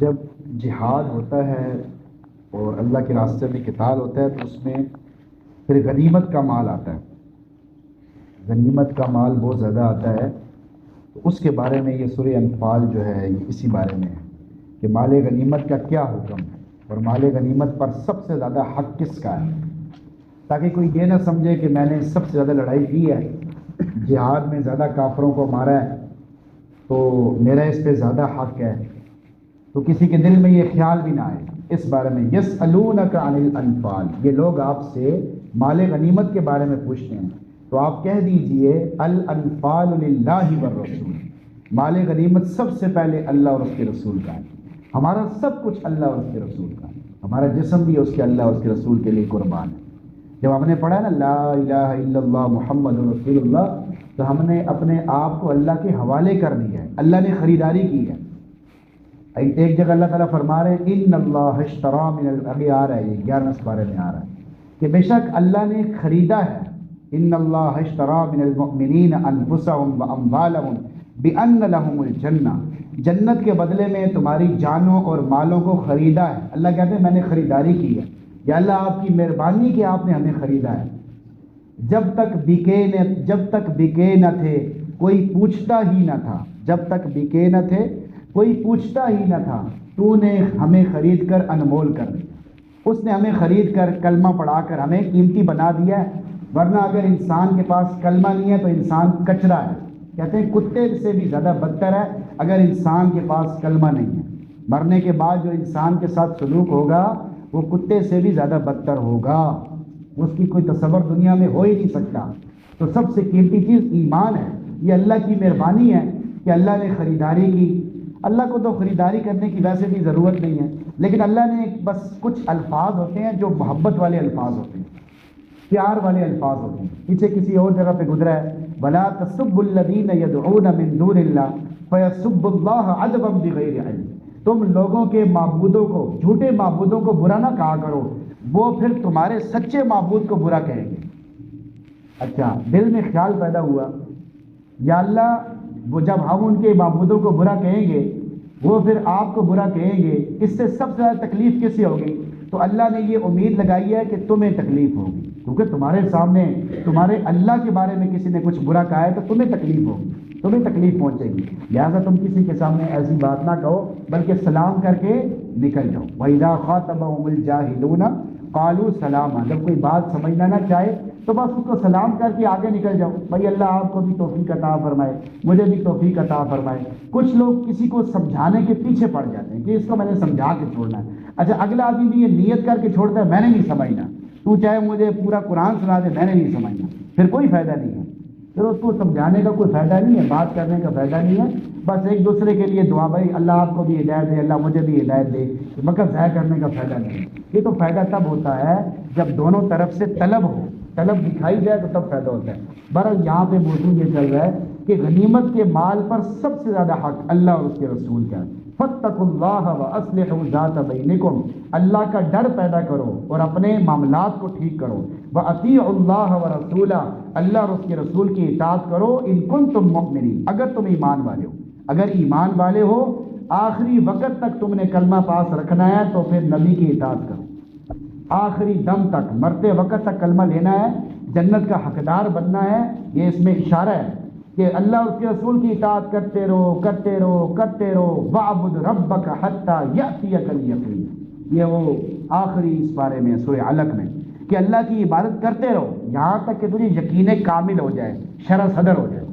جب جہاد ہوتا ہے اور اللہ کے راستے میں قتال ہوتا ہے تو اس میں پھر غنیمت کا مال آتا ہے. غنیمت کا مال بہت زیادہ آتا ہے. تو اس کے بارے میں یہ سورہ انفال جو ہے یہ اسی بارے میں ہے کہ مال غنیمت کا کیا حکم ہے اور مال غنیمت پر سب سے زیادہ حق کس کا ہے، تاکہ کوئی یہ نہ سمجھے کہ میں نے سب سے زیادہ لڑائی کی ہے، جہاد میں زیادہ کافروں کو مارا ہے تو میرا اس پہ زیادہ حق ہے. تو کسی کے دل میں یہ خیال بھی نہ آئے. اس بارے میں یسألونک عن الانفال، یہ لوگ آپ سے مال غنیمت کے بارے میں پوچھتے ہیں تو آپ کہہ دیجئے الانفال للہ والرسول، مال غنیمت سب سے پہلے اللہ اور اس کے رسول کا ہے. ہمارا سب کچھ اللہ اور اس کے رسول کا ہے. ہمارا جسم بھی اس کے اللہ اور اس کے رسول کے لیے قربان ہے. جب ہم نے پڑھا نا لا الہ الا اللہ محمد رسول اللہ، تو ہم نے اپنے آپ کو اللہ کے حوالے کر دیا ہے. اللہ نے خریداری کی ہے. ایک جگہ اللہ تعالیٰ فرما رہے ہیں ان اللہ اشترى من ابھی آ رہا ہے، یہ 11 پارے میں آ رہا ہے کہ بے شک اللہ نے خریدا ہے. ان اللہ اشترى من المؤمنین انفسهم واموالهم بان لهم الجنہ، جنت کے بدلے میں تمہاری جانوں اور مالوں کو خریدا ہے. اللہ کہتے ہیں میں نے خریداری کی ہے. یا اللہ آپ کی مہربانی کہ آپ نے ہمیں خریدا ہے. جب تک بکے نہ تھے کوئی پوچھتا ہی نہ تھا، جب تک بکے نہ تھے کوئی پوچھتا ہی نہ تھا، تو نے ہمیں خرید کر انمول کر دیا. اس نے ہمیں خرید کر کلمہ پڑھا کر ہمیں قیمتی بنا دیا ہے. ورنہ اگر انسان کے پاس کلمہ نہیں ہے تو انسان کچرا ہے. کہتے ہیں کتے سے بھی زیادہ بدتر ہے اگر انسان کے پاس کلمہ نہیں ہے. مرنے کے بعد جو انسان کے ساتھ سلوک ہوگا وہ کتے سے بھی زیادہ بدتر ہوگا. اس کی کوئی تصور دنیا میں ہو ہی نہیں سکتا. تو سب سے قیمتی چیز ایمان ہے. یہ اللہ کی مہربانی ہے کہ اللہ نے خریداری کی. اللہ کو تو خریداری کرنے کی ویسے بھی ضرورت نہیں ہے، لیکن اللہ نے بس کچھ الفاظ ہوتے ہیں جو محبت والے الفاظ ہوتے ہیں، پیار والے الفاظ ہوتے ہیں. پیچھے کسی اور جگہ پہ گزرا ہے وَلَا تَسُبُّوا الَّذِينَ يَدْعُونَ مِن دُونِ اللَّهِ فَيَسُبُّوا اللَّهَ عَدْوًا بِغَيْرِ عِلْمٍ، تم لوگوں کے معبودوں کو، جھوٹے معبودوں کو برا نہ کہا کرو، وہ پھر تمہارے سچے معبود کو برا کہیں گے. اچھا، دل میں خیال پیدا ہوا یا اللہ وہ جب ہم ان کے معبودوں کو برا کہیں گے وہ پھر آپ کو برا کہیں گے، اس سے سب سے زیادہ تکلیف کس سے ہوگی؟ تو اللہ نے یہ امید لگائی ہے کہ تمہیں تکلیف ہوگی، کیونکہ تمہارے سامنے تمہارے اللہ کے بارے میں کسی نے کچھ برا کہا ہے تو تمہیں تکلیف ہوگی، تمہیں تکلیف پہنچے گی. لہٰذا تم کسی کے سامنے ایسی بات نہ کہو بلکہ سلام کر کے نکل جاؤ. وَإِذَا خَاطَبَهُمُ الْجَاهِلُونَ قَالُوا سَلَامًا، جب کوئی بات سمجھنا نہ چاہے تو بس اس کو سلام کر کے آگے نکل جاؤ. بھائی اللہ آپ کو بھی توفیق عطا فرمائے، مجھے بھی توفیق عطا فرمائے. کچھ لوگ کسی کو سمجھانے کے پیچھے پڑ جاتے ہیں کہ اس کو میں نے سمجھا کے چھوڑنا ہے. اچھا، اگلا آدمی بھی یہ نیت کر کے چھوڑتا ہے میں نے نہیں سمجھنا، تو چاہے مجھے پورا قرآن سنا دے میں نے نہیں سمجھنا، پھر کوئی فائدہ نہیں ہے. پھر اس کو سمجھانے کا کوئی فائدہ نہیں ہے، بات کرنے کا فائدہ نہیں ہے. بس ایک دوسرے کے لیے دعا، بھائی اللہ آپ کو بھی ہدایت دے، اللہ مجھے بھی ہدایت دے، وقت ضائع کرنے کا فائدہ نہیں ہے. یہ تو فائدہ تب ہوتا ہے جب دونوں طرف سے طلب ہو، طلب دکھائی جائے تو تب فائدہ ہوتا ہے. بہرحال یہاں پہ موضوع یہ چل رہا ہے کہ غنیمت کے مال پر سب سے زیادہ حق اللہ اور اس کے رسول کا ہے. فاتقوا اللہ واصلحوا ذات بینکم، اللہ کا ڈر پیدا کرو اور اپنے معاملات کو ٹھیک کرو. واطیعوا اللہ ورسولہ، اللہ اور اس کے رسول کی اطاعت کرو. ان کنتم مؤمنین، اگر تم ایمان والے ہو، اگر ایمان والے ہو آخری وقت تک تم نے کلمہ پاس رکھنا ہے تو پھر نبی کی اطاعت کرو. آخری دم تک، مرتے وقت تک کلمہ لینا ہے، جنت کا حقدار بننا ہے. یہ اس میں اشارہ ہے کہ اللہ اور اس کے رسول کی اطاعت کرتے رہو کرتے رہو کرتے رہو. وَاعْبُدْ رَبَّكَ حَتَّى يَأْتِيَكَ الْيَقِينُ، یہ وہ آخری اس بارے میں سورہ علق میں کہ اللہ کی عبادت کرتے رہو یہاں تک کہ تجھے یقین کامل ہو جائے، شرح صدر ہو جائے.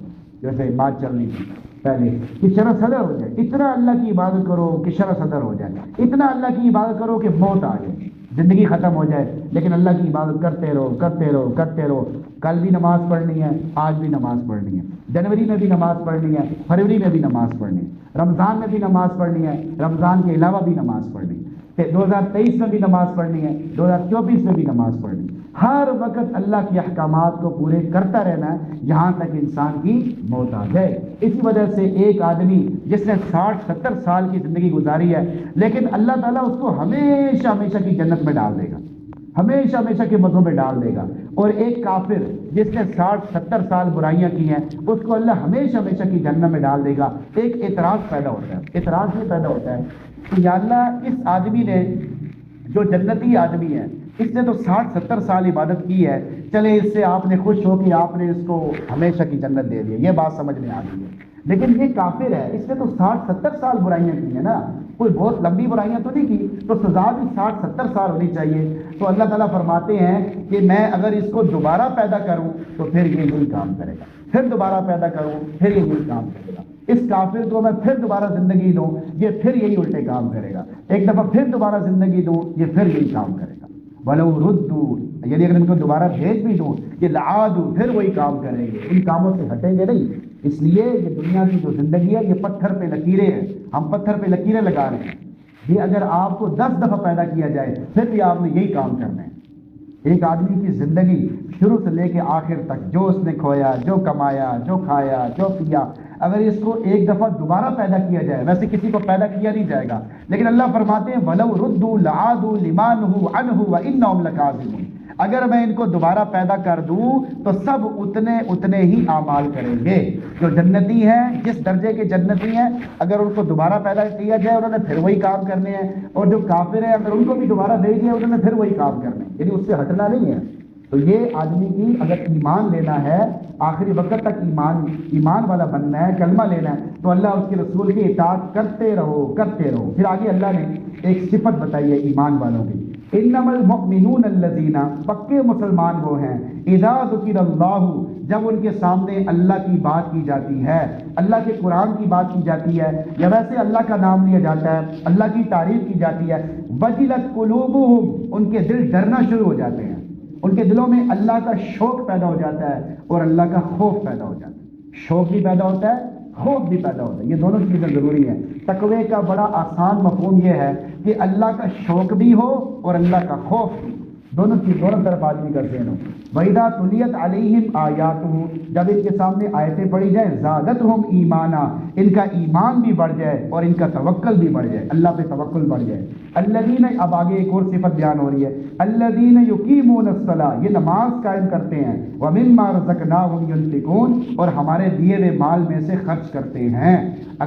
جیسے بات چل رہی تھی پہلے کہ شرح صدر ہو جائے. اتنا اللہ کی عبادت کرو کہ شرح صدر ہو جائے، اتنا اللہ کی عبادت کرو کہ موت آ جائے، زندگی ختم ہو جائے، لیکن اللہ کی عبادت کرتے رہو کرتے رہو کرتے رہو. کل بھی نماز پڑھنی ہے، آج بھی نماز پڑھنی ہے، جنوری میں بھی نماز پڑھنی ہے، فروری میں بھی نماز پڑھنی ہے، رمضان میں بھی نماز پڑھنی ہے، رمضان کے علاوہ بھی نماز پڑھنی ہے، 2023 میں بھی نماز پڑھنی ہے، 2024 میں بھی نماز پڑھنی ہے. ہر وقت اللہ کے احکامات کو پورے کرتا رہنا ہے یہاں تک انسان کی موت آ جائے. اسی وجہ سے ایک آدمی جس نے 60-70 سال کی زندگی گزاری ہے لیکن اللہ تعالیٰ اس کو ہمیشہ ہمیشہ کی جنت میں ڈال دے گا، ہمیشہ ہمیشہ کے مزوں میں ڈال دے گا. اور ایک کافر جس نے 60-70 سال برائیاں کی ہیں اس کو اللہ ہمیشہ ہمیشہ کی جہنم میں ڈال دے گا. ایک اعتراض پیدا ہوتا ہے، اعتراض یہ پیدا ہوتا ہے کہ یا اللہ اس آدمی نے جو جنتی آدمی ہے اس نے تو 60-70 سال عبادت کی ہے، چلے اس سے آپ نے خوش ہو کہ آپ نے اس کو ہمیشہ کی جنت دے دی، یہ بات سمجھ میں آ گئی ہے. لیکن یہ کافر ہے، اس نے تو 60-70 سال برائیاں کی ہیں نا، کوئی بہت لمبی برائیاں تو نہیں کی، تو سزا بھی 60-70 سال ہونی چاہیے. تو اللہ تعالیٰ فرماتے ہیں کہ میں اگر اس کو دوبارہ پیدا کروں تو پھر یہ یہی کام کرے گا، پھر دوبارہ پیدا کروں پھر یہ یہی کام کرے گا. اس کافر کو میں پھر دوبارہ زندگی دوں یہ پھر یہی الٹے کام کرے گا، ایک دفعہ پھر دوبارہ زندگی دوں یہ پھر یہی کام کرے گا. وَلَوْ رُدُّوا، یعنی اگر ان کو دوبارہ بھیج بھی دوں یہ لَعَادُوا، پھر وہی کام کریں گے، ان کاموں سے ہٹیں گے نہیں. اس لیے یہ دنیا کی جو زندگی ہے یہ پتھر پہ لکیریں ہیں، ہم پتھر پہ لکیریں لگا رہے ہیں. یہ اگر آپ کو 10 دفعہ پیدا کیا جائے پھر بھی آپ نے یہی کام کرنا ہے. ایک آدمی کی زندگی شروع سے لے کے آخر تک جو اس نے کھویا، جو کمایا، جو کھایا، جو پیا، اگر اس کو ایک دفعہ دوبارہ پیدا کیا جائے، ویسے کسی کو پیدا کیا نہیں جائے گا، لیکن اللہ فرماتے ہیں وَلَوْ رُدُّوا لَعَادُوا لِمَا نُهُوا عَنْهُ وَإِنَّهُمْ لَكَاذِبُونَ. اگر میں ان کو دوبارہ پیدا کر دوں تو سب اتنے ہی اعمال کریں گے. جو جنتی ہیں، جس درجے کے جنتی ہیں، اگر ان کو دوبارہ پیدا کیا جائے انہوں نے پھر وہی کام کرنے ہیں، اور جو کافر ہیں اگر ان کو بھی دوبارہ دے دیا انہوں نے پھر وہی کام کرنے ہیں، یعنی اس سے ہٹنا نہیں ہے. تو یہ آدمی کی اگر ایمان لینا ہے، آخری وقت تک ایمان والا بننا ہے، کلمہ لینا ہے، تو اللہ اس کے رسول کی اطاعت کرتے رہو کرتے رہو. پھر آگے اللہ نے ایک صفت بتائی ہے ایمان والوں کی، انما المؤمنون الذین، پکے مسلمان وہ ہیں، اذا ذکر اللہ، جب ان کے سامنے اللہ کی بات کی جاتی ہے، اللہ کے قرآن کی بات کی جاتی ہے، یا ویسے اللہ کا نام لیا جاتا ہے، اللہ کی تعریف کی جاتی ہے، وجلت قلوبہم، ان کے دل ڈرنا شروع ہو جاتے ہیں، ان کے دلوں میں اللہ کا شوق پیدا ہو جاتا ہے اور اللہ کا خوف پیدا ہو جاتا ہے. شوق بھی پیدا ہوتا ہے، خوف بھی پیدا ہوتا ہے، یہ دونوں چیزیں ضروری ہیں. تقوی کا بڑا آسان مفہوم یہ ہے کہ اللہ کا شوق بھی ہو اور اللہ کا خوف بھی، دونوں طرف آدمی کا ذہن ہو. وَإِذَا تُلِيَتْ عَلَيْهِمْ آيَاتُهُ، جب ان کے سامنے آیتیں پڑھی جائیں، زَادَتْهُمْ ایمانا، ان کا ایمان بھی بڑھ جائے اور ان کا توکل بھی بڑھ جائے، اللہ پہ توکل بڑھ جائے. الذین، اب آگے ایک اور صفت بیان ہو رہی ہے، الذین یقیمون الصلاۃ، یہ نماز قائم کرتے ہیں، وَمِمَّا رَزَقْنَاهُمْ يُنْفِقُونَ، اور ہمارے دیے ہوئے مال میں سے خرچ کرتے ہیں.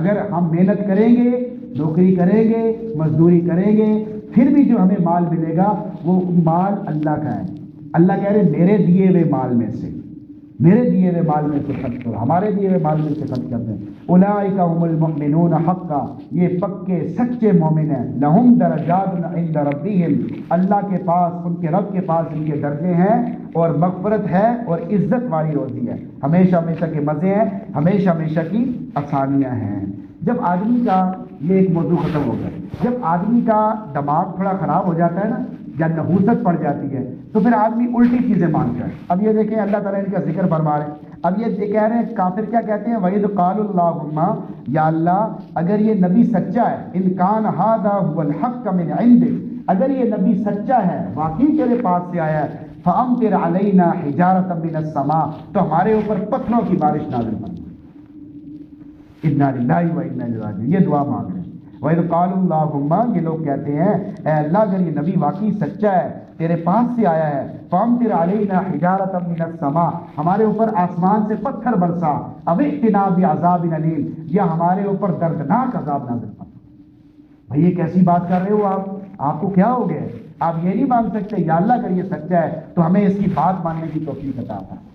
اگر ہم محنت کریں گے، نوکری کریں گے، مزدوری کریں گے، پھر بھی جو ہمیں مال ملے گا وہ مال اللہ کا ہے. اللہ کہہ رہے میرے دیے ہوئے مال میں سے، میرے دیے ہوئے مال میں سے خرچ کرو، ہمارے دیے ہوئے مال میں سے خرچ کرتے ہیں. اولئک هم المؤمنون حقا، یہ پکے سچے مومن ہیں. لہم درجات عند ربهم، اللہ کے پاس، ان کے رب کے پاس ان کے درجے ہیں اور مغفرت ہے اور عزت والی روزی ہے، ہمیشہ ہمیشہ کے مزے ہیں، ہمیشہ ہمیشہ کی آسانیاں ہیں. جب آدمی کا یہ ایک موضوع ختم ہو گیا، جب آدمی کا دماغ تھوڑا خراب ہو جاتا ہے نا، یا نحوست پڑ جاتی ہے، تو پھر آدمی الٹی چیزیں مانگتا ہے. اب یہ دیکھیں اللہ تعالیٰ ان کا ذکر فرما رہے ہیں. اب یہ کہہ رہے ہیں کافر کیا کہتے ہیں، وَإِذْ قَالُوا اللَّهُمَّ، یا اللہ اگر یہ نبی سچا ہے، إِنْ كَانَ هَذَا هُوَ الْحَقَّ مِنْ عِنْدِكَ، اگر یہ نبی سچا ہے، واقعی تیرے پاس سے آیا ہے، فَأَمْطِرْ عَلَيْنَا حِجَارَةً مِنَ السَّمَاءِ، تو ہمارے اوپر پتھروں کی بارش نازل فرما. اِنَّا لِلَّهِ وَإِنَّا إِلَيْهِ راجعون، یہ دعا مانگ رہے ہیں. وَإِذْ قَالُوا اللَّهُمَّ، یہ لوگ کہتے ہیں اے اللہ اگر یہ نبی واقعی سچا ہے، تیرے پاس سے آیا ہے، فَأَمْطِرْ عَلَيْنَا حِجَارَةً مِنَ السَّمَاءِ، ہمارے اوپر آسمان سے پتھر برسا، أَوْ ائْتِنَا بِعَذَابٍ أَلِيمٍ، یا ہمارے اوپر دردناک عذاب نازل فرما. بھئی یہ کیسی بات کر رہے ہو آپ کو کیا ہو گیا؟ آپ یہ نہیں مانگ سکتے یا اللہ اگر یہ سچا ہے تو ہمیں اس کی بات ماننے کی توفیق عطا فرما.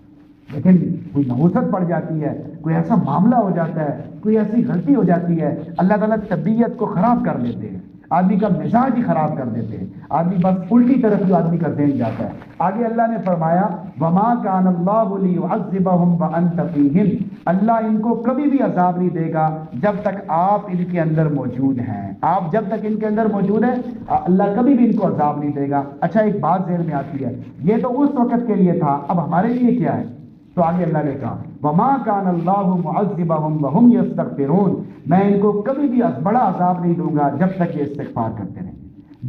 لیکن کوئی نحوست پڑ جاتی ہے، کوئی ایسا معاملہ ہو جاتا ہے، کوئی ایسی غلطی ہو جاتی ہے، اللہ تعالیٰ طبیعت کو خراب کر دیتے ہیں، آدمی کا مزاج ہی خراب کر دیتے ہیں، آدمی بس الٹی طرف ہی آدمی کا ذہن جاتا ہے. آگے اللہ نے فرمایا وَمَا كَانَ اللَّهُ لِيُعَذِّبَهُمْ وَأَنْتَ فِيهِمْ، اللہ ان کو کبھی بھی عذاب نہیں دے گا جب تک آپ ان کے اندر موجود ہیں. آپ جب تک ان کے اندر موجود ہیں اللہ کبھی بھی ان کو عذاب نہیں دے گا. اچھا ایک بات ذہن میں آتی ہے، یہ تو اس وقت کے لیے تھا، اب ہمارے لیے کیا ہے؟ تو آگے اللہ نے کہا وَمَا كَانَ اللَّهُ مُعَذِّبَهُمْ وَهُمْ يَسْتَغْفِرُونَ، میں ان کو کبھی بھی بڑا عذاب نہیں دوں گا جب تک یہ استغفار کرتے رہیں.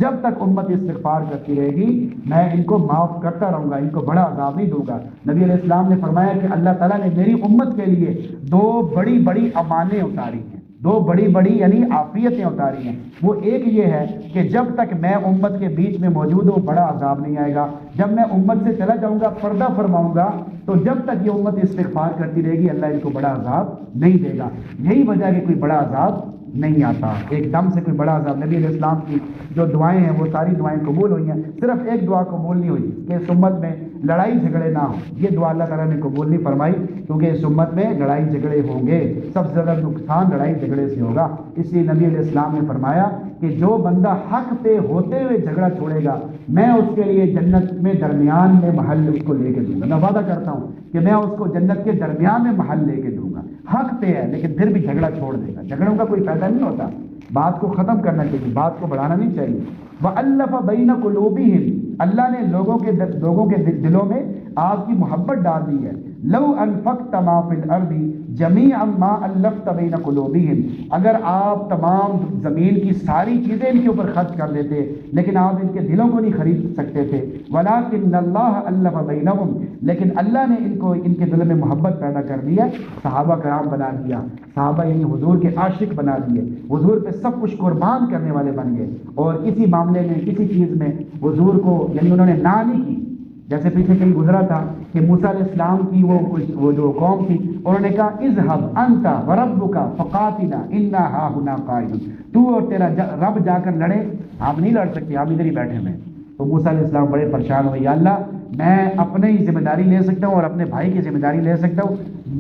جب تک امت استغفار کرتی رہے گی میں ان کو معاف کرتا رہوں گا، ان کو بڑا عذاب نہیں دوں گا. نبی علیہ السلام نے فرمایا کہ اللہ تعالیٰ نے میری امت کے لیے دو بڑی بڑی امانیں اتاری ہیں، دو بڑی بڑی یعنی عافیتیں اتاری ہیں. وہ ایک یہ ہے کہ جب تک میں امت کے بیچ میں موجود ہوں بڑا عذاب نہیں آئے گا. جب میں امت سے چلا جاؤں گا پردہ فرماؤں گا تو جب تک یہ امت استغفار کرتی رہے گی اللہ ان کو بڑا عذاب نہیں دے گا. یہی وجہ ہے کہ کوئی بڑا عذاب نہیں آتا. ایک دم سے کوئی بڑا عذاب. نبی علیہ السلام کی جو دعائیں ہیں وہ ساری دعائیں قبول ہوئی ہیں. صرف ایک دعا قبول نہیں ہوئی کہ اس امت میں لڑائی جھگڑے نہ ہوں. یہ دعا اللہ تعالیٰ نے قبول نہیں فرمائی کیونکہ اس امت میں لڑائی جھگڑے ہوں گے. سب سے زیادہ نقصان لڑائی جھگڑے سے ہوگا. اس لیے نبی علیہ السلام نے فرمایا کہ جو بندہ حق پہ ہوتے ہوئے جھگڑا چھوڑے گا میں اس کے لیے جنت میں درمیان میں محل اس کو لے کے دوں گا. میں وعدہ کرتا ہوں کہ میں اس کو جنت کے درمیان میں محل لے کے دوں گا. حق پہ ہے لیکن پھر بھی جھگڑا چھوڑ دے گا. جھگڑوں کا کوئی فائدہ نہیں ہوتا. بات کو ختم کرنا چاہیے, بات کو بڑھانا نہیں چاہیے. وَأَلَّفَ بَيْنَ قُلُوبِهِمْ اللہ نے لوگوں کے دلوں میں آپ کی محبت ڈال دی ہے. لو انفقت ما فی الارض جميعا ما الفت بین قلوبہم اگر آپ تمام زمین کی ساری چیزیں ان کے اوپر خرچ کر دیتے لیکن آپ ان کے دلوں کو نہیں خرید سکتے تھے. ولکن اللہ الف بینہم لیکن اللہ نے ان کے دلوں میں محبت پیدا کر دی ہے. صحابہ کرام بنا دیا. صحابہ یعنی حضور کے عاشق بنا دیے. حضور پہ سب کچھ قربان کرنے والے بن گئے اور کسی معاملے میں کسی چیز میں حضور کو یعنی انہوں نے نہ نہیں کی. جیسے پیچھے کہیں گزرا تھا کہ موسیٰ علیہ السلام کی وہ جو قوم تھی انہوں نے کہا اذهب انت وربک فقاتلا انا ہاہنا قاعدون تو اور تیرا رب جا کر لڑے, آپ نہیں لڑ سکتے, آپ ادھر ہی بیٹھے ہوئے. تو موسیٰ علیہ السلام بڑے پریشان ہوئے, یا اللہ میں اپنے ہی ذمہ داری لے سکتا ہوں اور اپنے بھائی کی ذمہ داری لے سکتا ہوں,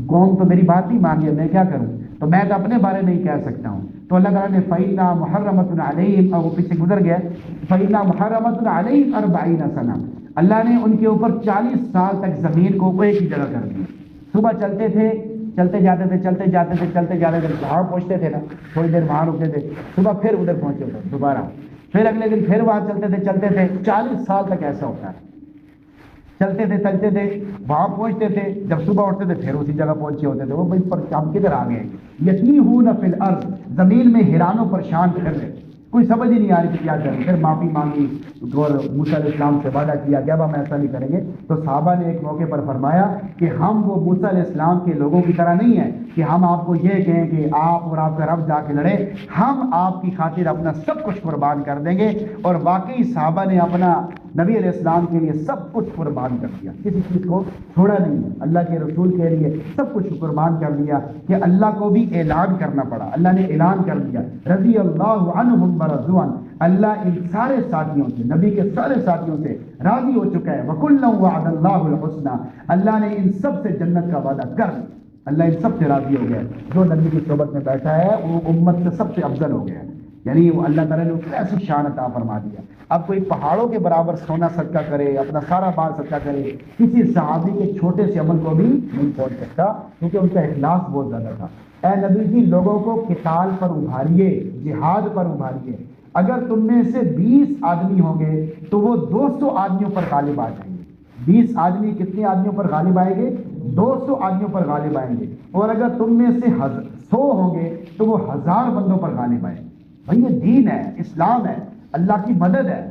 قوم تو میری بات نہیں مان گئی, میں کیا کروں, تو میں تو اپنے بارے میں ہی کہہ سکتا ہوں. تو اللہ تعالیٰ نے فَإِنَّا مُحَرَّمَةٌ عَلَيْهِمْ اور وہ پیچھے گزر گیا فَإِنَّا مُحَرَّمَةٌ عَلَيْهِمْ 40 سنہ اللہ نے ان کے اوپر 40 سال تک زمین کو ایک ہی جگہ کر دی. صبح چلتے تھے چلتے جاتے تھے وہاں پہنچتے تھے نا, تھوڑی دیر وہاں رکتے تھے, صبح پھر ادھر پہنچے ادھر دوبارہ, پھر اگلے دن پھر وہاں چلتے تھے 40 سال تک ایسا ہوتا ہے. چلتے تھے وہاں پہنچتے تھے, جب صبح اٹھتے تھے پھر اسی جگہ پہنچے ہوتے تھے. وہ بھائی پر ہم کدھر آ گئے, یتیہون فی الارض زمین میں حیران و پریشان پھر رہے, کوئی سمجھ ہی نہیں آ رہی تھی کیا کریں. پھر معافی مانگی اور موسیٰ علیہ السلام سے وعدہ کیا کہ اب ہم ایسا نہیں کریں گے. تو صحابہ نے ایک موقع پر فرمایا کہ ہم وہ موسیٰ علیہ السلام کے لوگوں کی طرح نہیں ہیں کہ ہم آپ کو یہ کہیں کہ آپ اور آپ کا رب جا کے لڑے, ہم آپ کی خاطر اپنا سب کچھ قربان کر دیں گے. اور واقعی صحابہ نے اپنا نبی علیہ السلام کے لیے سب کچھ قربان کر دیا, کسی چیز کو چھوڑا نہیں. اللہ کے رسول کے لیے سب کچھ قربان کر دیا کہ اللہ کو بھی اعلان کرنا پڑا. اللہ نے اعلان کر دیا رضی اللہ عنہم ورضوا عنہ, اللہ ان سارے ساتھیوں سے, نبی کے سارے ساتھیوں سے راضی ہو چکا ہے. وَكُلًّا وَعَدَ اللَّهُ الْحُسْنَى اللہ نے ان سب سے جنت کا وعدہ کر دیا. اللہ ان سب سے راضی ہو گیا. جو نبی کی صحبت میں بیٹھا ہے وہ امت سے سب سے افضل ہو گیا, یعنی وہ اللہ تعالیٰ نے ایسی شان عطا فرما دیا. اب کوئی پہاڑوں کے برابر سونا صدقہ کرے, اپنا سارا مال صدقہ کرے, کسی صحابی کے چھوٹے سے عمل کو بھی نہیں پہنچ سکتا کیونکہ ان کا اخلاص بہت زیادہ تھا. اے نبی جی لوگوں کو قتال پر ابھاریے, جہاد پر ابھاریے. اگر تم میں سے 20 آدمی ہوں گے تو وہ 200 آدمیوں پر غالب آ جائیں گے. 20 آدمی کتنے آدمیوں پر غالب آئیں گے؟ 200 آدمیوں پر غالب آئیں گے. اور اگر تم میں سے 100 ہوں گے تو وہ 1000 بندوں پر غالب آئیں گے. بھائی یہ دین ہے, اسلام ہے, اللہ کی مدد ہے,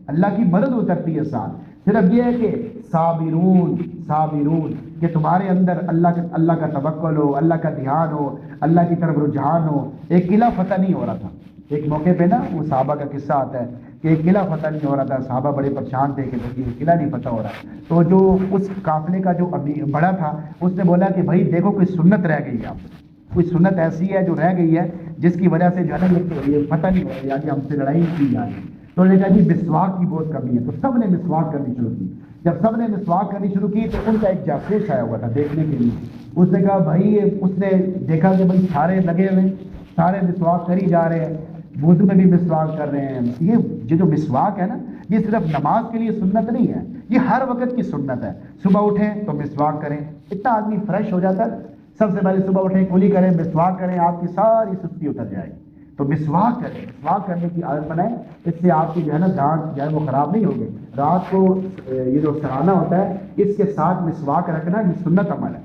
اللہ کی مدد اترتی ہے ساتھ. صرف یہ ہے کہ صابرون کہ تمہارے اندر اللہ کا توکل ہو, اللہ کا دھیان ہو, اللہ کی طرف رجحان ہو. ایک قلعہ فتح نہیں ہو رہا تھا ایک موقع پہ نا, وہ صحابہ کا قصہ آتا ہے کہ ایک قلعہ فتح نہیں ہو رہا تھا. صحابہ بڑے پریشان تھے کہ قلعہ نہیں فتح ہو رہا. تو جو اس قافلے کا جو بڑا تھا اس نے بولا کہ بھائی دیکھو کوئی سنت رہ گئی ہے, آپ کوئی سنت ایسی ہے جو رہ گئی ہے جس کی وجہ سے جو ہے نا یہ فتح نہیں ہو رہا, یعنی ہم سے لڑائی نہیں کی جا رہی. تو انہوں نے کہا جی مسواک کی بہت کمی ہے. تو سب نے مسواک کرنی شروع کی. جب سب نے مسواک کرنی شروع کی تو ان کا ایک جاسوس آیا ہوا تھا دیکھنے کے لیے. اس نے کہا بھائی, اس نے دیکھا کہ بھائی سارے لگے ہوئے, سارے مسواک کر ہی جا رہے ہیں, وضو میں بھی مسواک کر رہے ہیں. یہ جو مسواک ہے نا یہ صرف نماز کے لیے سنت نہیں ہے, یہ ہر وقت کی سنت ہے. صبح اٹھیں تو مسواک کریں, اتنا آدمی فریش ہو جاتا ہے. سب سے پہلے صبح اٹھیں, کلی کریں, مسواک کریں, آپ کی ساری سستی اتر جائے گی. تو مسواک کریں, مسواک کرنے کی عادت بنائیں, اس سے آپ کی جو ہے نا دانت جو ہے وہ خراب نہیں ہوگی. رات کو یہ جو سرانا ہوتا ہے اس کے ساتھ مسواک رکھنا یہ سنت عمل ہے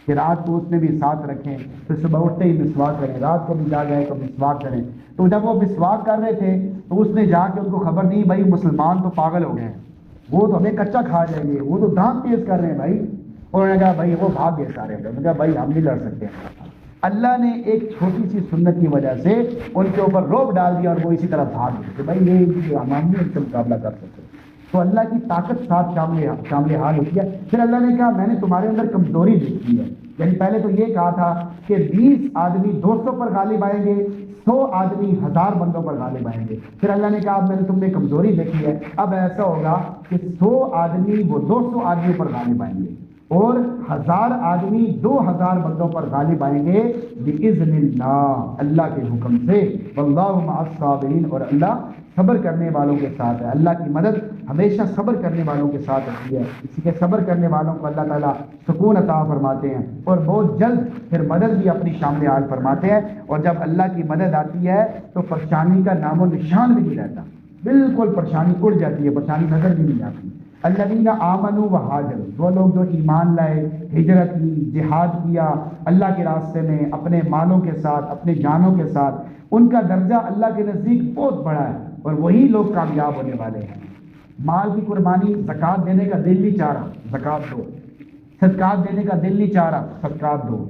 کہ رات کو اس میں بھی ساتھ رکھیں, پھر صبح اٹھتے ہی مسواک کریں, رات کو بھی جا گئے تو مسواک کریں. تو جب وہ مسواک کر رہے تھے تو اس نے جا کے ان کو خبر نہیں, بھائی مسلمان تو پاگل ہو گئے ہیں, وہ تو ہمیں کچا کھا جائیں گے, وہ تو دانت تیز کر رہے ہیں بھائی. اور انہوں نے کہا بھائی وہ بھاگ گئے سارے. انہوں نے کہا بھائی ہم نہیں لڑ سکتے. اللہ نے ایک چھوٹی سی سنت کی وجہ سے ان کے اوپر روب ڈال دیا اور وہ اسی طرح بھاگ گئے کہ بھائی یہ عوام نہیں ان سے مقابلہ کر سکتے. تو اللہ کی طاقت ساتھ شامل حال ہوتی ہے. پھر اللہ نے کہا میں نے تمہارے اندر کمزوری دیکھی ہے. یعنی پہلے تو یہ کہا تھا کہ 20 آدمی 200 پر غالب آئیں گے, 100 آدمی 1000 بندوں پر غالب آئیں گے. پھر اللہ نے کہا اب میں نے تم نے کمزوری دیکھی ہے, اب ایسا ہوگا کہ 100 آدمی وہ 200 آدمیوں پر غالب آئیں گے اور 1000 آدمی 2000 بندوں پر غالب آئیں گے بِإِذْنِ اللَّهِ, اللہ کے حکم سے. وَاللَّهُ مَعَ الصَّابِرِينَ, اور اللہ صبر کرنے والوں کے ساتھ ہے. اللہ کی مدد ہمیشہ صبر کرنے والوں کے ساتھ ہوتی ہے. اسی کے صبر کرنے والوں کو اللہ تعالیٰ سکون عطا فرماتے ہیں اور بہت جلد پھر مدد بھی اپنی شامل حال فرماتے ہیں. اور جب اللہ کی مدد آتی ہے تو پریشانی کا نام و نشان بھی نہیں رہتا, بالکل پریشانی اڑ جاتی ہے, پریشانی نظر بھی نہیں آتی. الذین آمنوا وہاجروا, وہ لوگ جو ایمان لائے, ہجرت کی, جہاد کیا اللہ کے راستے میں اپنے مالوں کے ساتھ, اپنے جانوں کے ساتھ, ان کا درجہ اللہ کے نزدیک بہت بڑا ہے اور وہی لوگ کامیاب ہونے والے ہیں. مال کی قربانی, زکوٰۃ دینے کا دل نہیں چاہ رہا, زکوٰۃ دو. صدقات دینے کا دل نہیں چاہ رہا, صدقات دو.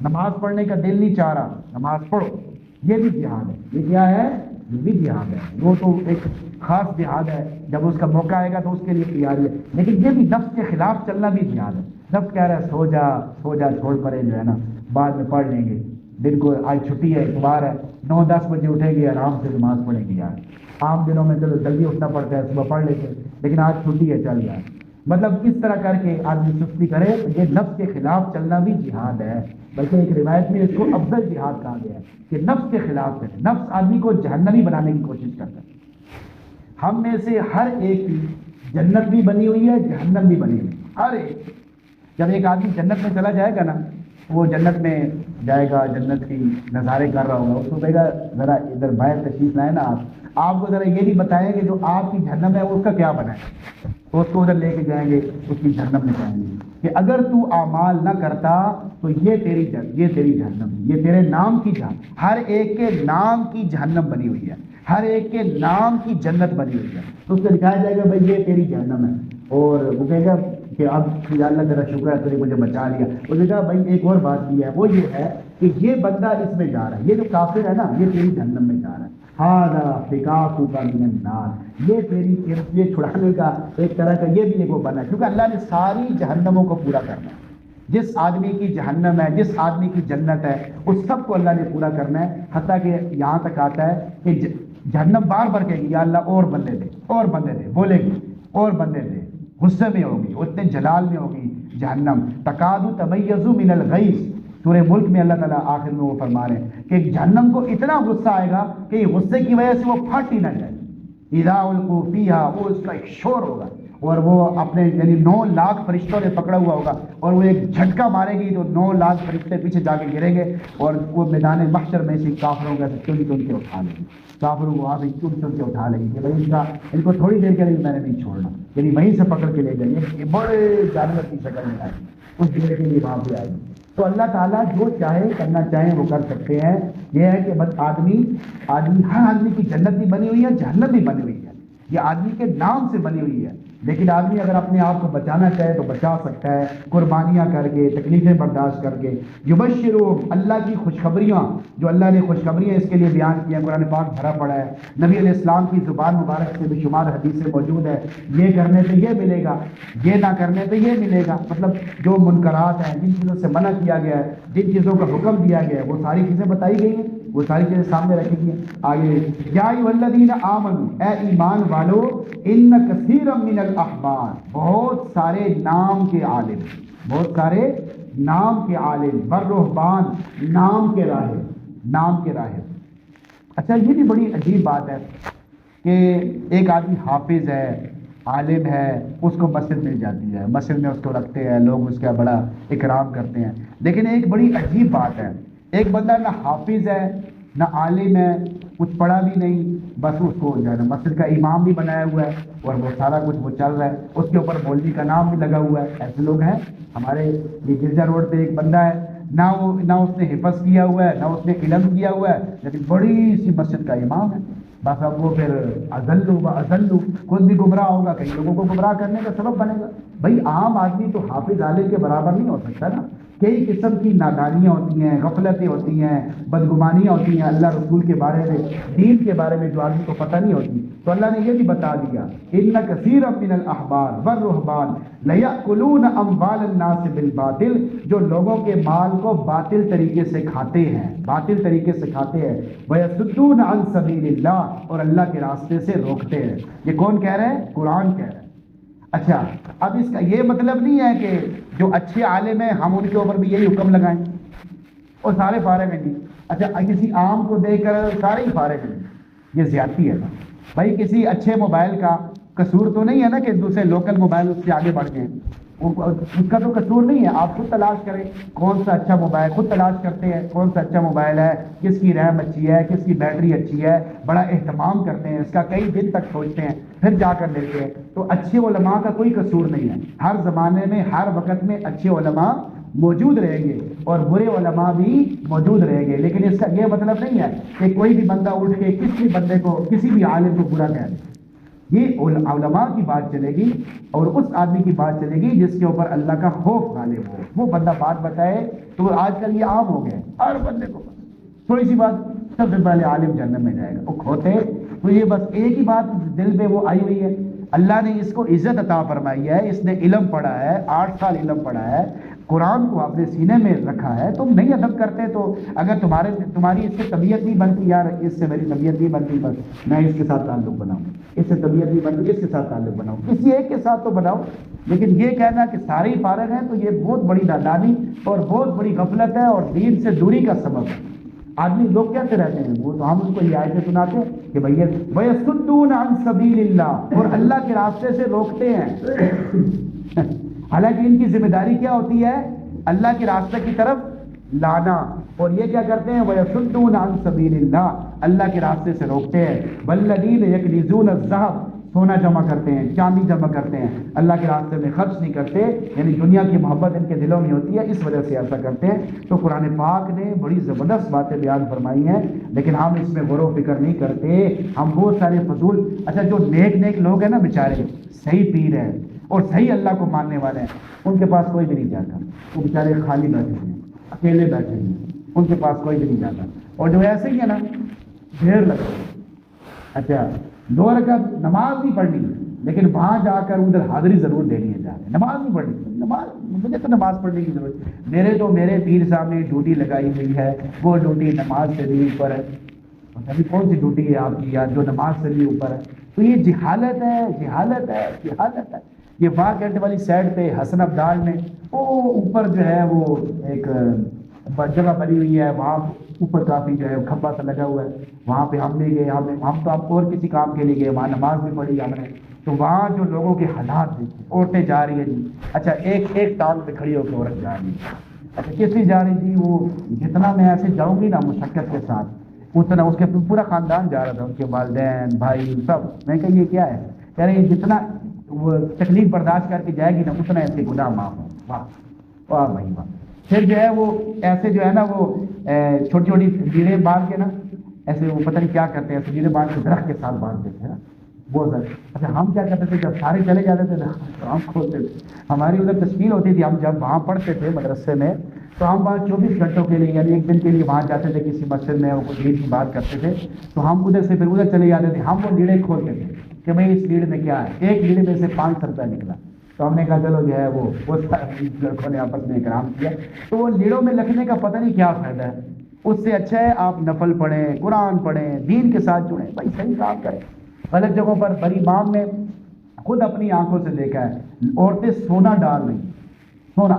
نماز پڑھنے کا دل نہیں چاہ رہا, نماز پڑھو. یہ بھی جہاد ہے. یہ کیا ہے؟ یہ بھی جہاد ہے. وہ تو ایک خاص جہاد ہے, جب اس کا موقع آئے گا تو اس کے لیے تیاری ہے. لیکن یہ بھی نفس کے خلاف چلنا بھی جہاد ہے. نفس کہہ رہا ہے سو جا چھوڑ پڑے, جو ہے نا بعد میں پڑھ لیں گے, دن کو آج چھٹی ہے, اتوار ہے, 9-10 بجے اٹھیں گے, آرام سے نماز پڑھیں گے. یار عام دنوں میں چلو جلدی اٹھنا پڑتا ہے, صبح پڑھ لیتے, لیکن آج چھٹی ہے, چل جائے. مطلب اس طرح کر کے آدمی سستی کرے, یہ نفس کے خلاف چلنا بھی جہاد ہے. بلکہ ایک روایت میں اس کو افضل جہاد کہا گیا ہے کہ نفس کے خلاف کرے. نفس آدمی کو جہنمی بنانے کی کوشش کرتا ہے. ہم میں سے ہر ایک کی جنت بھی بنی ہوئی ہے, جہنم بھی بنی ہوئی ہے, ہر ایک. جب ایک آدمی جنت میں چلا جائے گا نا, وہ جنت میں جائے گا, جنت کی نظارے کر رہا ہوگا, اس کو کہے گا ذرا ادھر باہر تشریف لائے نا, آپ کو ذرا یہ نہیں بتائیں گے جو آپ کی جہنم ہے اس کا کیا بنا ہے. تو اس کو ادھر لے کے جائیں گے, اس کی جہنم میں جائیں گے کہ اگر تو اعمال نہ کرتا تو یہ تیری جہنم, یہ تیرے نام کی جہنم. ہر ایک کے نام کی جہنم بنی ہوئی ہے, ہر ایک کے نام کی جنت بنی ہوئی ہے. تو اس کو دکھایا جائے گا بھائی یہ تیری جہنم ہے, اور وہ کہے گا کہ اب یا اللہ تیرا شکر ہے, تو نے مجھے بچا لیا. اس نے کہا بھائی ایک اور بات بھی ہے, وہ یہ ہے کہ یہ بندہ اس میں جا رہا ہے, یہ جو کافر ہے نا, یہ تیری جہنم میں جا رہا ہے. ہاذا فکاکک من النار, یہ تیری یہ چھڑانے کا ایک طرح کا یہ بھی ایک وہ بنا ہے, کیونکہ اللہ نے ساری جہنموں کو پورا کرنا ہے. جس آدمی کی جہنم ہے, جس آدمی کی جنت ہے, اس سب کو اللہ نے پورا کرنا ہے. حتیٰ کہ یہاں تک آتا ہے کہ جہنم بار بار کہے گی یا اللہ اور بندے دے, اور بندے دے, بولے گی اور بندے دے. غصے میں ہوگی, اتنے جلال میں ہوگی جہنم. تکاد تمیز من الغیظ, سورہ ملک میں اللہ تعالیٰ آخر میں وہ فرما رہے ہیں کہ جہنم کو اتنا غصہ آئے گا کہ غصے کی وجہ سے وہ پھٹ ہی نہ جائے. اذا القوا فیہا, وہ اس کا ایک شور ہوگا, اور وہ اپنے یعنی 9 لاکھ فرشتوں نے پکڑا ہوا ہوگا, اور وہ ایک جھٹکا مارے گی تو 9 لاکھ فرشتے پیچھے جا کے گریں گے, اور وہ میدان محشر میں سے کافروں کا چن کے اٹھا لیں گے. کافروں کو وہاں سے چن کے اٹھا لیں گے کہ بھائی ان کو تھوڑی دیر کے لیے میں نے نہیں چھوڑنا, یعنی وہیں سے پکڑ کے لے جائیں گے. یہ بڑے جانور کی شکل میں آئے گی, اس دیر کے لیے وہاں پہ آئے گی. تو اللہ تعالیٰ جو چاہے کرنا چاہیں وہ کر سکتے ہیں. یہ ہے کہ بس آدمی ہر آدمی کی جنت بھی بنی ہوئی ہے, جہنم بھی بنی ہوئی ہے, یہ آدمی کے نام سے بنی ہوئی ہے. لیکن آدمی اگر اپنے آپ کو بچانا چاہے تو بچا سکتا ہے, قربانیاں کر کے, تکلیفیں برداشت کر کے. یبشرون, اللہ کی خوشخبریاں, جو اللہ نے خوشخبریاں اس کے لیے بیان کی ہیں, قرآن پاک بھرا پڑا ہے. نبی علیہ السلام کی زبان مبارک سے بے شمار حدیثیں موجود ہے. یہ کرنے سے یہ ملے گا, یہ نہ کرنے سے یہ ملے گا. مطلب جو منکرات ہیں, جن چیزوں سے منع کیا گیا ہے, جن چیزوں کا حکم دیا گیا ہے, وہ ساری چیزیں بتائی گئی ہیں, وہ ساری چیزیں سامنے رکھی گئی ہیں. آگے یا ایھا الذین آمنوا, اے ایمان والو, ان کثیرا من الاحبار, بہت سارے نام کے عالم, بہت سارے نام کے عالم, والرہبان, نام کے راہب. اچھا یہ بھی بڑی عجیب بات ہے کہ ایک آدمی حافظ ہے, عالم ہے, اس کو مسجد مل جاتی ہے, مسجد میں اس کو رکھتے ہیں لوگ, اس کا بڑا اکرام کرتے ہیں. لیکن ایک بڑی عجیب بات ہے, ایک بندہ نہ حافظ ہے نہ عالم ہے, کچھ پڑھا بھی نہیں, بس اس کو جو ہے نا مسجد کا امام بھی بنایا ہوا ہے, اور وہ سارا کچھ وہ چل رہا ہے, اس کے اوپر مولوی کا نام بھی لگا ہوا ہے. ایسے لوگ ہیں ہمارے یہ گرجا روڈ پہ. ایک بندہ ہے, نہ اس نے حفظ کیا ہوا ہے, نہ اس نے علم کیا ہوا ہے, لیکن بڑی سی مسجد کا امام ہے. بس اب وہ پھر اذلو خود بھی گمراہ ہوگا, کئی لوگوں کو گمراہ کرنے کا سبب بنے گا. بھائی عام آدمی تو حافظ عالم کے برابر نہیں ہو سکتا نا. کئی قسم کی نادانیاں ہوتی ہیں، غفلتیں ہوتی ہیں، بدگمانیاں ہوتی ہیں اللہ رسول کے بارے میں، دین کے بارے میں جو آدمی کو پتہ نہیں ہوتی. تو اللہ نے یہ بھی بتا دیا ان کثیرا من الاحبار والرہبان لیأکلون اموال الناس بالباطل، جو لوگوں کے مال کو باطل طریقے سے کھاتے ہیں، باطل طریقے سے کھاتے ہیں، ویصدون عن سبیل اللہ، اور اللہ کے راستے سے روکتے ہیں. یہ کون کہہ رہے ہیں؟ قرآن کہہ رہے ہیں. اچھا، اب اس کا یہ مطلب نہیں ہے کہ جو اچھے عالم ہیں ہم ان کے اوپر بھی یہی حکم لگائیں اور سارے فارغ ہیں. جی اچھا، کسی عام کو دیکھ کر سارے ہی فارغ ہیں، یہ زیادتی ہے نا بھائی. کسی اچھے موبائل کا قصور تو نہیں ہے نا کہ دوسرے لوکل موبائل اس سے آگے بڑھ گئے، اس کا تو قصور نہیں ہے. آپ خود تلاش کریں کون سا اچھا موبائل، خود تلاش کرتے ہیں کون سا اچھا موبائل ہے، کس کی ریم اچھی ہے، کس کی بیٹری اچھی ہے، بڑا اہتمام کرتے ہیں اس کا، کئی دن تک سوچتے ہیں پھر جا کر لیتے ہیں. تو اچھے علماء کا کوئی قصور نہیں ہے. ہر زمانے میں ہر وقت میں اچھے علماء موجود رہیں گے اور برے علماء بھی موجود رہیں گے، لیکن اس کا یہ مطلب نہیں ہے کہ کوئی بھی بندہ اٹھ کے کسی بندے کو، کسی بھی عالم کو برا کہہ دے. یہ علماء کی بات چلے گی اور اس آدمی کی بات چلے گی جس کے اوپر اللہ کا خوف غالب ہو. وہ بندہ بات بتائے تو آج کل یہ عام ہو گیا، ہر بندے کو تھوڑی سی بات سب سے پہلے عالم جہنم میں جائے گا. وہ کھوتے تو یہ بس ایک ہی بات دل پہ وہ آئی ہوئی ہے. اللہ نے اس کو عزت عطا فرمائی ہے، اس نے علم پڑھا ہے، 8 سال علم پڑھا ہے، قرآن کو اپنے سینے میں رکھا ہے. تم نہیں ادب کرتے تو اگر تمہاری اس سے طبیعت نہیں بنتی، یار اس سے میری طبیعت نہیں بنتی، بس میں اس کے ساتھ تعلق بناؤں، اس سے طبیعت نہیں بنتی، اس کے ساتھ تعلق بناؤں، کسی ایک کے ساتھ تو بناؤ. لیکن یہ کہنا کہ سارے ہی فارغ ہیں تو یہ بہت بڑی نادانی اور بہت بڑی غفلت ہے اور دین سے دوری کا سبب ہے. آدمی لوگ کیسے رہتے ہیں؟ وہ تو ہم ان کو یہ آیتیں سناتے ہیں کہ بھیا وَيَصُدُّونَ عَن سَبِيلِ اللَّهِ، اور اللہ کے راستے سے روکتے ہیں. حالانکہ ان کی ذمہ داری کیا ہوتی ہے؟ اللہ کے راستے کی طرف لانا. اور یہ کیا کرتے ہیں؟ وَيَصُدُّونَ عَن سَبِيلِ اللَّهِ، اللہ کے راستے سے روکتے ہیں. وَالَّذِينَ يَكْنِزُونَ الذَّهَبَ، سونا جمع کرتے ہیں، چاندی جمع کرتے ہیں، اللہ کے راستے میں خرچ نہیں کرتے، یعنی دنیا کی محبت ان کے دلوں میں ہوتی ہے، اس وجہ سے ایسا کرتے ہیں. تو قرآن پاک نے بڑی زبردست باتیں بیان فرمائی ہیں، لیکن ہم اس میں غور و فکر نہیں کرتے. ہم بہت سارے فضول، اچھا جو نیک لوگ ہیں نا بیچارے، صحیح پیر ہیں اور صحیح اللہ کو ماننے والے ہیں، ان کے پاس کوئی بھی نہیں جاتا. وہ بیچارے خالی بیٹھے ہیں، اکیلے بیٹھے ہیں، ان کے پاس کوئی بھی نہیں جاتا. اور جو ایسے ہی ہے نا ڈھیر لگتا ہے. اچھا 2 رکعت نماز نہیں پڑھنی لیکن وہاں جا کر ادھر حاضری ضرور دینی ہے. جا کے نماز نہیں پڑھنی، نماز مجھے تو نماز پڑھنے کی ضرورت، میرے پیر صاحب نے ڈیوٹی لگائی ہوئی ہے، وہ ڈیوٹی نماز سے بھی اوپر ہے. ابھی کون سی ڈیوٹی ہے آپ کی یار جو نماز سے بھی اوپر ہے؟ تو یہ جہالت ہے، جہالت ہے، جہالت ہے. یہ وہاں کینٹ والی سائڈ پہ حسن ابدال میں وہ اوپر جو ہے وہ ایک جگہ بنی ہوئی ہے، وہاں اوپر کافی جو ہے کھمبا سا لگا ہوا ہے، وہاں پہ ہم نہیں گئے. ہم تو آپ اور کسی کام کے لیے گئے، وہاں نماز بھی پڑھی ہم نے. تو وہاں جو لوگوں کے حالات دیکھے، عورتیں جا رہی ہیں جی، اچھا ایک ٹانگ پہ کھڑی ہو کے عورت جا رہی ہے. اچھا کس لیے جا رہی تھی؟ وہ جتنا میں ایسے جاؤں گی نا مشقت کے ساتھ، اتنا اس کے پورا خاندان جا رہا تھا، ان کے والدین بھائی سب. میں کہ یہ کیا ہے؟ کہہ رہے جتنا وہ تکلیف برداشت کر کے جائے گی نا اتنا ایسے گناہ معاف ہو. واہ واہ بھائی واہ. پھر جو ہے وہ ایسے جو ہے نا وہ چھوٹی چھوٹی لیڑیں باندھ کے نا ایسے وہ پتہ نہیں کیا کرتے ہیں، ایسے لیڑیں باندھ کے درخت کے ساتھ باندھتے تھے نا بہت زیادہ. اچھا ہم کیا کرتے تھے جب سارے چلے جاتے تھے نا تو ہم کھولتے تھے. ہماری ادھر تشکیل ہوتی تھی، ہم جب وہاں پڑھتے تھے مدرسے میں تو ہم وہاں 24 گھنٹوں کے لیے یعنی 1 دن کے لیے وہاں جاتے تھے کسی مسجد میں، وہ کوئی دین کی بات کرتے تھے تو ہم ادھر سے پھر ادھر چلے جاتے تھے. ہم وہ لیڑیں کھولتے تھے کہ بھائی اس لیڑ میں کیا ہے. ایک لیڑ میں سے 500 روپیہ نکلا تو ہم نے کہا چلو جو ہے وہ لڑکوں نے آپس میں اکرام کیا. تو وہ لیڑوں میں لکھنے کا پتہ نہیں کیا فائدہ ہے، اس سے اچھا ہے آپ نفل پڑھیں، قرآن پڑھیں، دین کے ساتھ جڑیں. بھائی صحیح کام کریں. غلط جگہوں پر بڑی امام نے خود اپنی آنکھوں سے دیکھا ہے عورتیں سونا ڈال رہی، سونا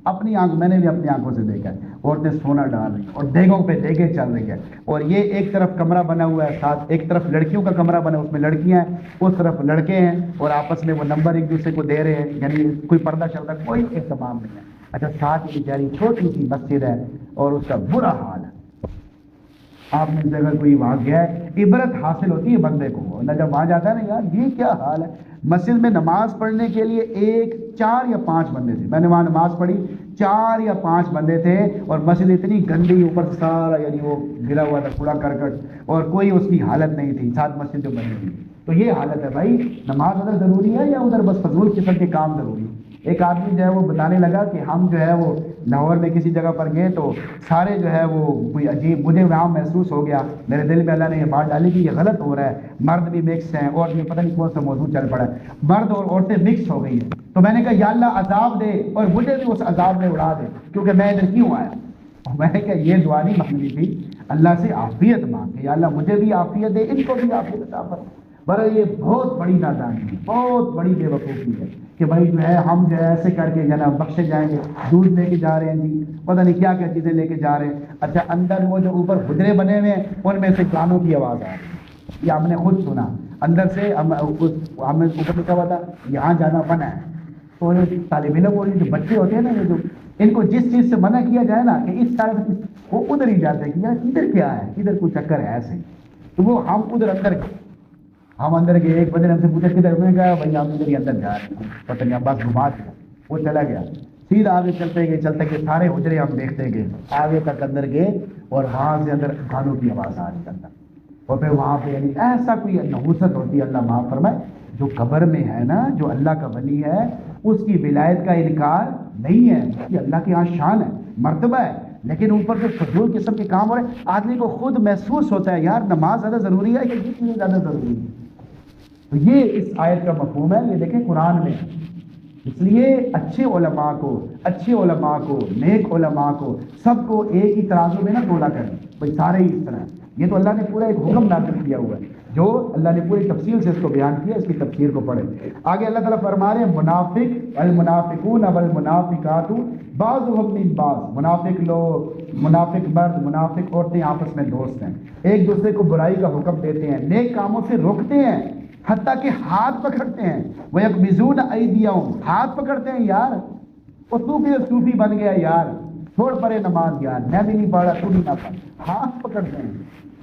اپنی آنکھ، میں نے بھی اپنی آنکھوں سے دیکھا ہے عورتیں سونا ڈال رہی اور دیگوں پہ دیگیں چل رہی ہے. اور یہ ایک طرف کمرہ بنا ہوا ہے، ساتھ ایک طرف لڑکیوں کا کمرہ بنا، اس میں لڑکیاں ہیں، اس طرف لڑکے ہیں اور آپس میں وہ نمبر ایک دوسرے کو دے رہے ہیں، یعنی کوئی پردہ چل رہا ہے، کوئی اہتمام نہیں ہے. اچھا ساتھ ہی بیچاری چھوٹی سی مسجد ہے اور اس کا برا حال ہے. آپ نے جگہ کوئی وہاں گیا ہے، عبرت حاصل ہوتی ہے بندے کو نہ جب وہاں جاتا ہے نا یار یہ کیا حال ہے. مسجد میں نماز پڑھنے کے لیے 4 یا 5 بندے تھے. میں نے وہاں نماز پڑھی، 4 یا 5 بندے تھے اور مسجد اتنی گندی، اوپر سارا یعنی وہ گرا ہوا تھا کوڑا کرکٹ اور کوئی اس کی حالت نہیں تھی. ساتھ مسجد جو بنی تھی. تو یہ حالت ہے بھائی. نماز ادھر ضروری ہے یا ادھر بس فضول قسم کے کام ضروری ہے؟ ایک آدمی جو ہے وہ بتانے لگا کہ ہم جو ہے وہ لاہور میں کسی جگہ پر گئے تو سارے جو ہے وہ کوئی عجیب، مجھے وہاں محسوس ہو گیا، میرے دل میں اللہ نے یہ بات ڈالی کہ یہ غلط ہو رہا ہے، مرد بھی مکس ہیں اور یہ پتہ نہیں کون سا موضوع چل پڑا ہے، مرد اور عورتیں مکس ہو گئی ہیں۔ تو میں نے کہا یا اللہ عذاب دے اور مجھے بھی اس عذاب میں اڑا دے، کیونکہ میں ادھر کیوں آیا۔ اور میں نے کہا یہ دعا نہیں مانگنی تھی، اللہ سے عافیت مانگ کہ یا اللہ مجھے بھی عافیت دے، ان کو بھی عافیت عطا فرما۔ برا یہ بہت بڑی نادانی ہے، بہت بڑی بے وقوفی ہے کہ بھائی جو ہے ہم جو ہے ایسے کر کے جناب بخشے جائیں گے، دودھ لے کے جا رہے ہیں جی، پتہ نہیں کیا کیا چیزیں لے کے جا رہے ہیں، اچھا اندر وہ جو اوپر حجرے بنے ہوئے ہیں ان میں سے گانوں کی آواز آ رہی ہے، یہ ہم نے خود سنا، اندر سے ہمیں اوپر لکھا ہوا تھا یہاں جانا منع ہے۔ تو طالب علم اور جو بچے ہوتے ہیں نا، یہ جو ان کو جس چیز سے منع کیا جائے نا کہ اس طرف، وہ ادھر ہی جاتے ہیں کہ یار ادھر کیا ہے، ادھر کوئی چکر ہے ایسے، تو وہ ہم ادھر اندر گئے، ہم اندر گئے، ایک بندے نے ہم سے پوچھا کدھر، میں نے کہا بھائی ہم ادھر ہی اندر جا رہے ہیں، پتہ نہیں بس گھما دیا، وہ چلا گیا، سیدھا آگے چلتے گئے سارے حجرے ہم دیکھتے گئے، آگے تک اندر گئے اور وہاں سے اندر گانوں کی آواز آ رہی اندر، اور پھر وہاں پہ یعنی ایسا کوئی نحوست ہوتی ہے، اللہ معاف فرمائے، جو قبر میں ہے نا، جو اللہ کا ولی ہے اس کی ولایت کا انکار نہیں ہے، یہ اللہ کی یہاں شان ہے، مرتبہ ہے، لیکن اوپر جو فضول قسم کے کام ہو رہے ہیں، آدمی کو خود محسوس ہوتا ہے یار نماز زیادہ ضروری ہے کہ یہ چیزیں زیادہ ضروری ہے۔ تو یہ اس آیت کا مفہوم ہے، یہ دیکھیں قرآن میں، اس لیے اچھے علماء کو نیک علماء کو سب کو ایک ہی ترازو میں نہ تولا کریں بھائی سارے ہی اس طرح، یہ تو اللہ نے پورا ایک حکم نازل کیا ہوا ہے، جو اللہ نے پوری تفصیل سے اس کو بیان کیا، اس کی تفسیر کو پڑھیں۔ آگے اللہ تعالیٰ فرما رہے ہیں منافق المنافقون والمنافقات بعضهم من بعض، منافق لوگ، منافق مرد، منافق عورتیں آپس میں دوست ہیں، ایک دوسرے کو برائی کا حکم دیتے ہیں، نیک کاموں سے روکتے ہیں، حتیٰ کہ ہاتھ پکڑتے ہیں، وَيَقْبِضُونَ أَيْدِيَهُمْ، ہاتھ پکڑتے ہیں یار، وہ تو بھی صوفی بن گیا یار، چھوڑ پڑے نماز یار، میں بھی نہیں پڑھا تو نہیں نہ پڑھ، ہاتھ پکڑتے ہیں،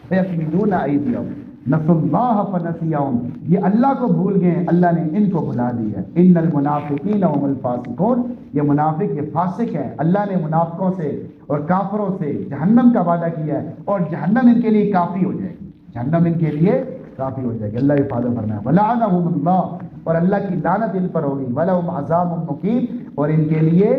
وَيَقْبِضُونَ أَيْدِيَهُمْ نسوا اللہ فنسیہم، یہ اللہ کو بھول گئے، اللہ نے ان کو بھلا دیا۔ ان المنافقین هم الفاسقون، یہ منافق یہ فاسق ہیں، اللہ نے منافقوں سے اور کافروں سے جہنم کا وعدہ کیا ہے اور جہنم ان کے لیے کافی ہو جائے گی، جہنم ان کے لیے کافی ہو جائے گی، اللہ حفاظت فرمائے۔ ولعنہم اللہ، اور اللہ کی لعنت ان پر ہوگی، ولہم عذاب مقیم، اور ان کے لیے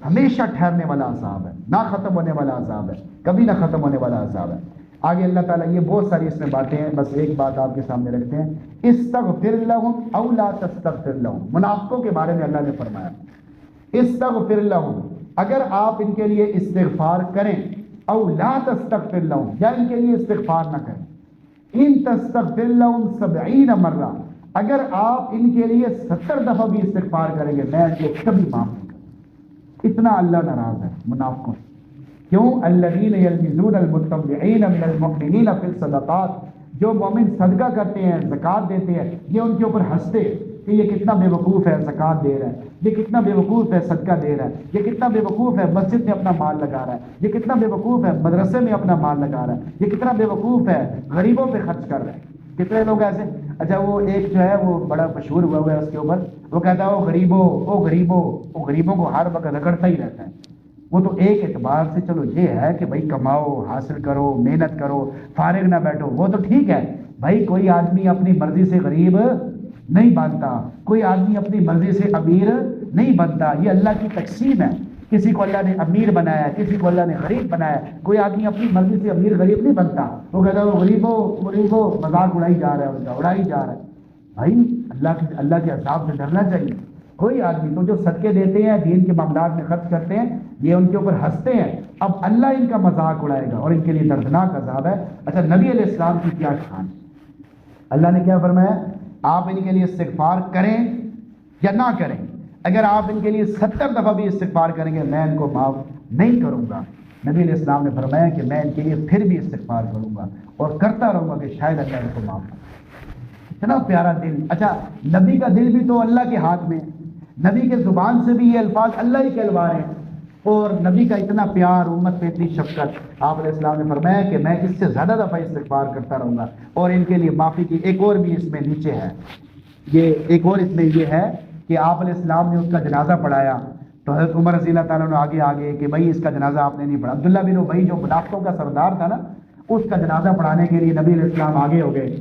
ہمیشہ ٹھہرنے والا عذاب ہے، نہ ختم ہونے والا عذاب ہے، کبھی نہ ختم ہونے والا عذاب ہے۔ آگے اللہ تعالیٰ یہ بہت ساری اس میں باتیں ہیں، بس ایک بات آپ کے سامنے رکھتے ہیں، استغفر لہم او لا تستغفر لہم، منافقوں کے بارے میں اللہ نے فرمایا استغفر لہم، اگر آپ ان کے لیے استغفار کریں، او لا تستغفر لہم، یا ان کے لیے استغفار نہ کریں، ان تستغفر لہم 70 مرہ، اگر آپ ان کے لیے 70 دفعہ بھی استغفار کریں گے میں ان کو کبھی معاف نہیں کروں، اتنا اللہ ناراض ہے منافقوں سے۔ کیوں؟ الذین یلمزون المتطوعین من المؤمنین فی الصدقات، جو مومن صدقہ کرتے ہیں، زکوٰۃ دیتے ہیں، یہ ان کے اوپر ہنستے کہ یہ کتنا بے وقوف ہے زکوٰۃ دے رہا ہے، یہ کتنا بے وقوف ہے صدقہ دے رہا ہے، یہ کتنا بے وقوف ہے مسجد میں اپنا مال لگا رہا ہے، یہ کتنا بے وقوف ہے مدرسے میں اپنا مال لگا رہا ہے، یہ کتنا بے وقوف ہے غریبوں پہ خرچ کر رہا ہے۔ کتنے لوگ ایسے، اچھا وہ ایک جو ہے وہ بڑا مشہور ہوا ہے اس کے اوپر، وہ کہتا ہے وہ غریبوں کو ہر وقت رگڑتا ہی رہتا ہے۔ وہ تو ایک اعتبار سے چلو یہ ہے کہ بھائی کماؤ، حاصل کرو، محنت کرو، فارغ نہ بیٹھو، وہ تو ٹھیک ہے بھائی، کوئی آدمی اپنی مرضی سے غریب نہیں بنتا، کوئی آدمی اپنی مرضی سے امیر نہیں بنتا، یہ اللہ کی تقسیم ہے، کسی کو اللہ نے امیر بنایا، کسی کو اللہ نے غریب بنایا، کوئی آدمی اپنی مرضی سے امیر غریب نہیں بنتا۔ وہ کہتا ہے وہ غریبوں مذاق اڑائی جا رہا ہے، ان کا اڑائی جا رہا ہے، بھائی اللہ کے عذاب سے ڈرنا چاہیے۔ کوئی آدمی تو جو صدقے دیتے ہیں، دین کے معاملات میں خرچ کرتے ہیں، یہ ان کے اوپر ہنستے ہیں، اب اللہ ان کا مذاق اڑائے گا اور ان کے لیے دردناک عذاب ہے۔ اچھا نبی علیہ السلام کی کیا شان، اللہ نے کیا فرمایا؟ آپ ان کے لیے استغفار کریں یا نہ کریں، اگر آپ ان کے لیے 70 دفعہ بھی استغفار کریں گے میں ان کو معاف نہیں کروں گا۔ نبی علیہ السلام نے فرمایا کہ میں ان کے لیے پھر بھی استغفار کروں گا اور کرتا رہوں گا کہ شاید اللہ ان کو معاف کرے۔ اتنا پیارا دل، اچھا نبی کا دل بھی تو اللہ کے ہاتھ میں، نبی کے زبان سے بھی یہ الفاظ اللہ ہی کہلوا رہے ہیں، اور نبی کا اتنا پیار، امت پہ اتنی شفقت، آپ علیہ السلام نے فرمایا کہ میں اس سے زیادہ دفعہ استغفار کرتا رہوں گا اور ان کے لیے معافی کی ایک اور بھی اس میں نیچے ہے، یہ ایک اور اس میں یہ ہے کہ آپ علیہ السلام نے اس کا جنازہ پڑھایا تو حضرت عمر رضی اللہ تعالیٰ نے آگے کہ بھائی اس کا جنازہ آپ نے نہیں پڑھا، عبداللہ بن ابی جو منافقوں کا سردار تھا نا، اس کا جنازہ پڑھانے کے لیے نبی علیہ السلام آگے ہو گئے،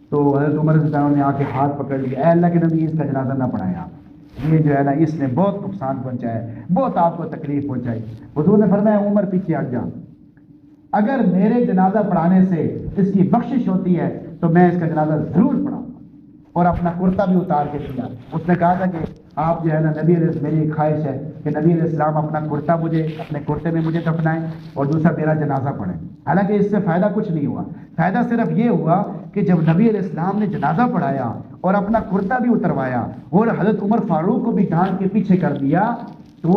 تو حضرت عمر رضی اللہ عنہ نے آ کے ہاتھ پکڑ لیا، اے اللہ کے نبی اس کا جنازہ نہ پڑھائیں آپ، یہ جو ہے نا اس نے بہت نقصان پہنچایا ہے، بہت آپ کو تکلیف پہنچائی۔ حضور نے فرمایا عمر پیچھے ہٹ جا، اگر میرے جنازہ پڑھانے سے اس کی بخشش ہوتی ہے تو میں اس کا جنازہ ضرور پڑھاؤں گا۔ اور اپنا کرتا بھی اتار کے دیا۔ اس نے کہا تھا کہ آپ جو ہے نا نبی علیہ میری ایک خواہش ہے کہ نبی علیہ السلام اپنا کرتا مجھے اپنے کرتے میں مجھے دفنائیں اور دوسرا میرا جنازہ پڑھیں۔ حالانکہ اس سے فائدہ کچھ نہیں ہوا، فائدہ صرف یہ ہوا کہ جب نبی علیہ السلام نے جنازہ پڑھایا اور اپنا کرتا بھی اتروایا اور حضرت عمر فاروق کو بھی ڈانٹ کے پیچھے کر دیا تو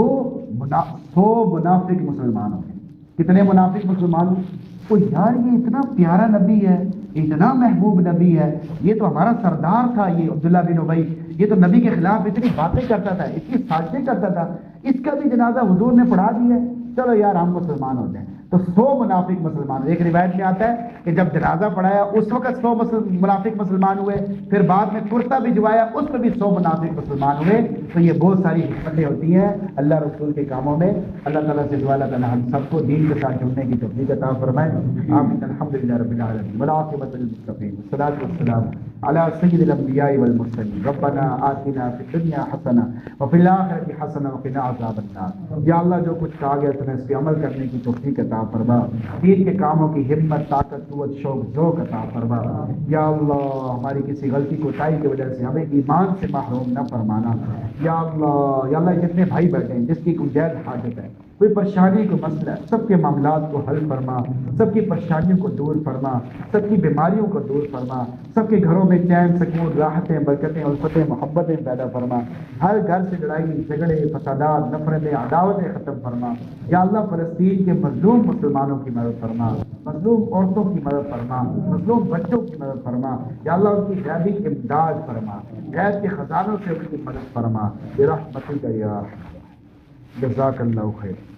100 منافق مسلمان ہو گئے۔ کتنے منافق مسلمان ہوئے؟ تو یار یہ اتنا پیارا نبی ہے، اتنا محبوب نبی ہے، یہ تو ہمارا سردار تھا، یہ عبداللہ بن ابی، یہ تو نبی کے خلاف اتنی باتیں کرتا تھا، اتنی سازشیں کرتا تھا، اس کا بھی جنازہ حضور نے پڑھا دی ہے، چلو یار ہم مسلمان ہو جائیں۔ تو 100 منافق مسلمان، ایک روایت میں آتا ہے کہ جب جنازہ پڑھایا اس وقت 100 منافق مسلمان ہوئے، پھر بعد میں کرتا بھجوایا اس میں بھی 100 منافق مسلمان ہوئے۔ تو یہ بہت ساری حکمتیں ہوتی ہیں اللہ رسول کے کاموں میں۔ اللہ تعالیٰ سے دعا، اللہ تعالیٰ ہم سب کو دین کے ساتھ جڑنے کی توفیق عطا فرمائے۔ آمین، الحمدللہ رب العالمین، والعاقبۃ للمتقین، والصلاۃ والسلام علی سید الانبیاء والمرسلین، ربنا آتنا فی الدنیا حسنہ وفی الآخرۃ حسنہ وقنا عذاب النار۔ یا اللہ جو کچھ کہا گیا تمہیں اس پہ عمل کرنے کی توفیق عطا فرما، دین کے کاموں کی ہمت، طاقت، قوت، شوق، ذوق عطا فرما۔ یا اللہ ہماری کسی غلطی کوتاہی کی وجہ سے ہمیں ایمان سے محروم نہ فرمانا۔ یا اللہ جتنے بھائی بیٹھے ہیں جس کی کوئی جائز حاجت ہے، کوئی پریشانی کو مسئلہ ہے، سب کے معاملات کو حل فرما، سب کی پریشانیوں کو دور فرما، سب کی بیماریوں کو دور فرما، سب کے گھروں میں چین، سکون، راحتیں، برکتیں، الفتیں، محبتیں پیدا فرما۔ ہر گھر سے لڑائی، جھگڑے، فسادات، نفرتیں، عداوتیں ختم فرما۔ یا اللہ فلسطین کے مظلوم مسلمانوں کی مدد فرما، مظلوم عورتوں کی مدد فرما، مظلوم بچوں کی مدد فرما۔ یا اللہ ان کی غیبی امداد فرما، غیب کے خزانوں سے ان کی مدد فرما برحمتک یا ارحم۔ جزاک اللہ خیر۔